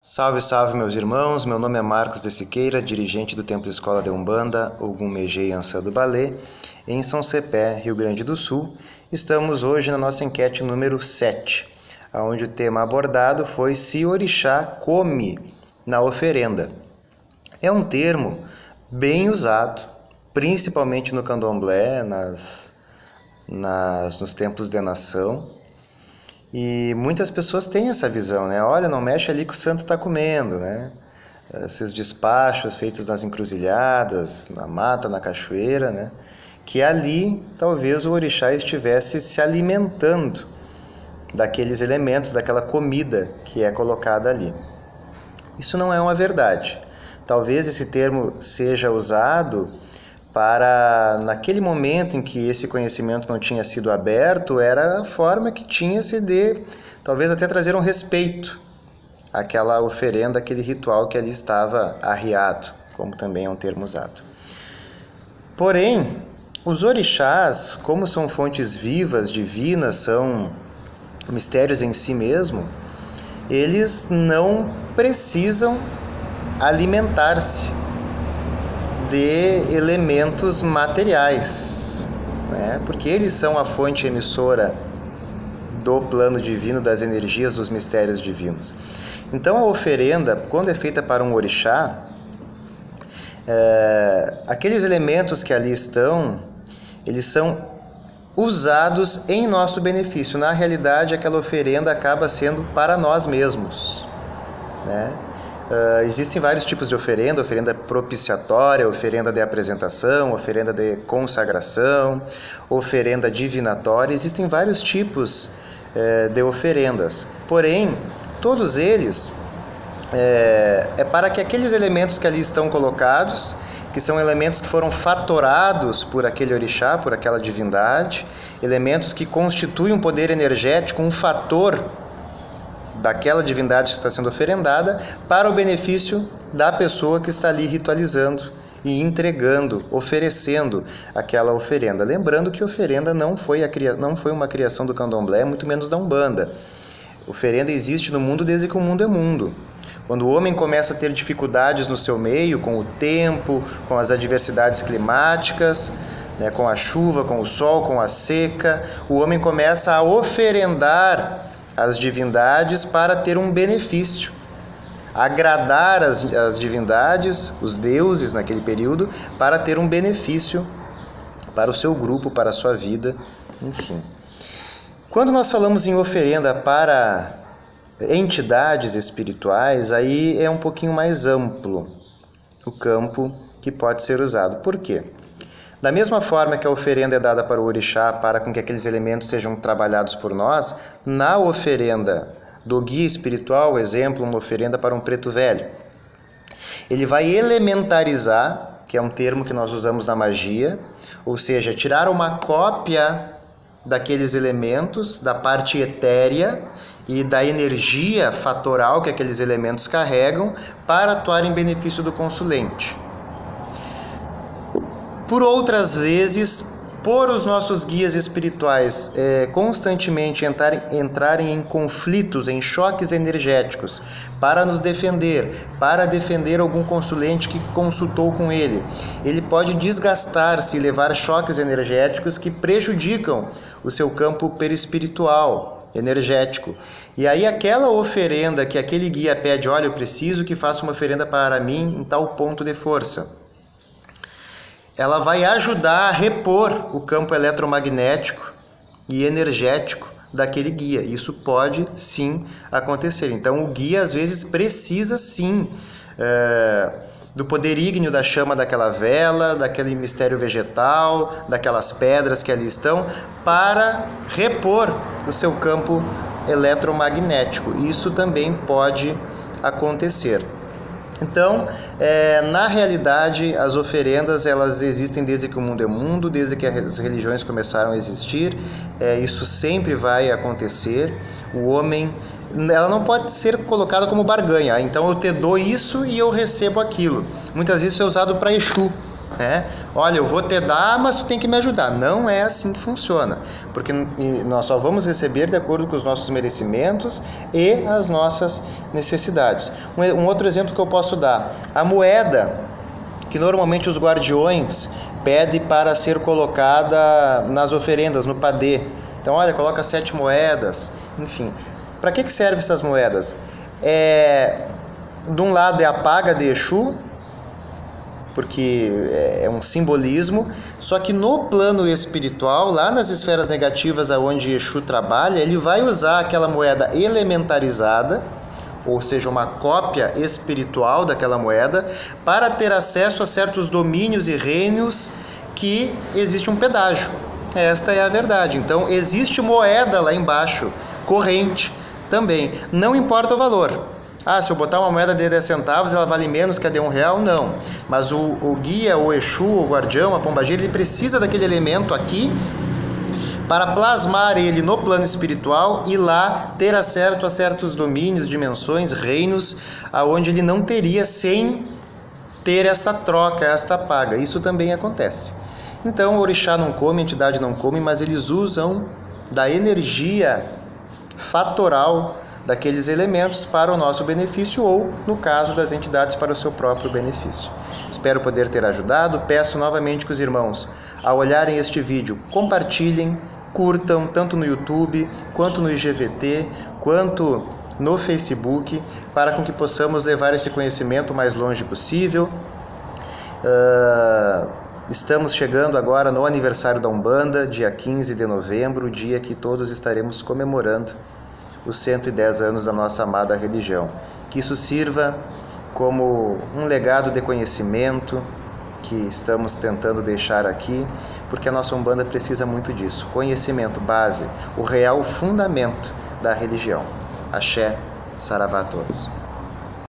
Salve, salve meus irmãos, meu nome é Marcos de Siqueira, dirigente do Templo Escola de Umbanda, Ogum Megê Ansã do Balé, em São Cepé, Rio Grande do Sul. Estamos hoje na nossa enquete número 7, onde o tema abordado foi se orixá come na oferenda. É um termo bem usado, principalmente no candomblé, nos templos de nação. E muitas pessoas têm essa visão, né? Olha, não mexe ali que o santo está comendo, né? Esses despachos feitos nas encruzilhadas, na mata, na cachoeira, né? Que ali talvez o orixá estivesse se alimentando daqueles elementos, daquela comida que é colocada ali. Isso não é uma verdade. Talvez esse termo seja usado para, naquele momento em que esse conhecimento não tinha sido aberto, era a forma que tinha-se de, talvez até trazer um respeito àquela oferenda, aquele ritual que ali estava arriado, como também é um termo usado. Porém, os orixás, como são fontes vivas, divinas, são mistérios em si mesmo, eles não precisam alimentar-se de elementos materiais, né? Porque eles são a fonte emissora do plano divino, das energias, dos mistérios divinos. Então a oferenda, quando é feita para um orixá, aqueles elementos que ali estão, eles são usados em nosso benefício. Na realidade, aquela oferenda acaba sendo para nós mesmos, né? Existem vários tipos de oferenda: oferenda propiciatória, oferenda de apresentação, oferenda de consagração, oferenda divinatória. Existem vários tipos de oferendas, porém, todos eles é para que aqueles elementos que ali estão colocados, que são elementos que foram fatorados por aquele orixá, por aquela divindade, elementos que constituem um poder energético, um fator daquela divindade que está sendo oferendada, para o benefício da pessoa que está ali ritualizando e entregando, oferecendo aquela oferenda. Lembrando que oferenda não foi uma criação do candomblé, muito menos da Umbanda. Oferenda existe no mundo desde que o mundo é mundo. Quando o homem começa a ter dificuldades no seu meio, com o tempo, com as adversidades climáticas, né, com a chuva, com o sol, com a seca, o homem começa a oferendar as divindades para ter um benefício, agradar as divindades, os deuses naquele período, para ter um benefício para o seu grupo, para a sua vida, enfim. Quando nós falamos em oferenda para entidades espirituais, aí é um pouquinho mais amplo o campo que pode ser usado. Por quê? Da mesma forma que a oferenda é dada para o orixá, para com que aqueles elementos sejam trabalhados por nós, na oferenda do guia espiritual, exemplo, uma oferenda para um preto velho, ele vai elementarizar, que é um termo que nós usamos na magia, ou seja, tirar uma cópia daqueles elementos, da parte etérea e da energia fatoral que aqueles elementos carregam, para atuar em benefício do consulente. Por outras vezes, por os nossos guias espirituais constantemente entrarem em conflitos, em choques energéticos, para nos defender, para defender algum consulente que consultou com ele, ele pode desgastar-se e levar choques energéticos que prejudicam o seu campo perispiritual, energético. E aí aquela oferenda que aquele guia pede: olha, eu preciso que faça uma oferenda para mim em tal ponto de força, ela vai ajudar a repor o campo eletromagnético e energético daquele guia. Isso pode sim acontecer. Então o guia às vezes precisa sim do poder ígneo da chama daquela vela, daquele mistério vegetal, daquelas pedras que ali estão, para repor o seu campo eletromagnético. Isso também pode acontecer. Então, na realidade, as oferendas, elas existem desde que o mundo é mundo, desde que as religiões começaram a existir. Isso sempre vai acontecer. O homem, ela não pode ser colocada como barganha. Então eu te dou isso e eu recebo aquilo. Muitas vezes isso é usado para Exu, né? Olha, eu vou te dar, mas tu tem que me ajudar. Não é assim que funciona, porque nós só vamos receber de acordo com os nossos merecimentos e as nossas necessidades. Um outro exemplo que eu posso dar, a moeda que normalmente os guardiões pedem para ser colocada nas oferendas, no padê. Então, olha, coloca 7 moedas, enfim. Para que servem essas moedas? De um lado é a paga de Exu, porque é um simbolismo, só que no plano espiritual, lá nas esferas negativas aonde Exu trabalha, ele vai usar aquela moeda elementarizada, ou seja, uma cópia espiritual daquela moeda, para ter acesso a certos domínios e reinos que existe um pedágio. Esta é a verdade. Então, existe moeda lá embaixo, corrente também. Não importa o valor. Se eu botar uma moeda de 10 centavos, ela vale menos que a de R$1? Não. Mas o guia, o Exu, o guardião, a pombagira, ele precisa daquele elemento aqui para plasmar ele no plano espiritual e lá ter acesso a certos domínios, dimensões, reinos, aonde ele não teria sem ter essa troca, esta paga. Isso também acontece. Então, o orixá não come, a entidade não come, mas eles usam da energia fatoral daqueles elementos para o nosso benefício ou, no caso das entidades, para o seu próprio benefício. Espero poder ter ajudado. Peço novamente que os irmãos, ao olharem este vídeo, compartilhem, curtam, tanto no YouTube, quanto no IGVT, quanto no Facebook, para com que possamos levar esse conhecimento o mais longe possível. Estamos chegando agora no aniversário da Umbanda, dia 15 de novembro, dia que todos estaremos comemorando os 110 anos da nossa amada religião. Que isso sirva como um legado de conhecimento que estamos tentando deixar aqui, porque a nossa Umbanda precisa muito disso. Conhecimento, base, o real fundamento da religião. Axé, saravá a todos.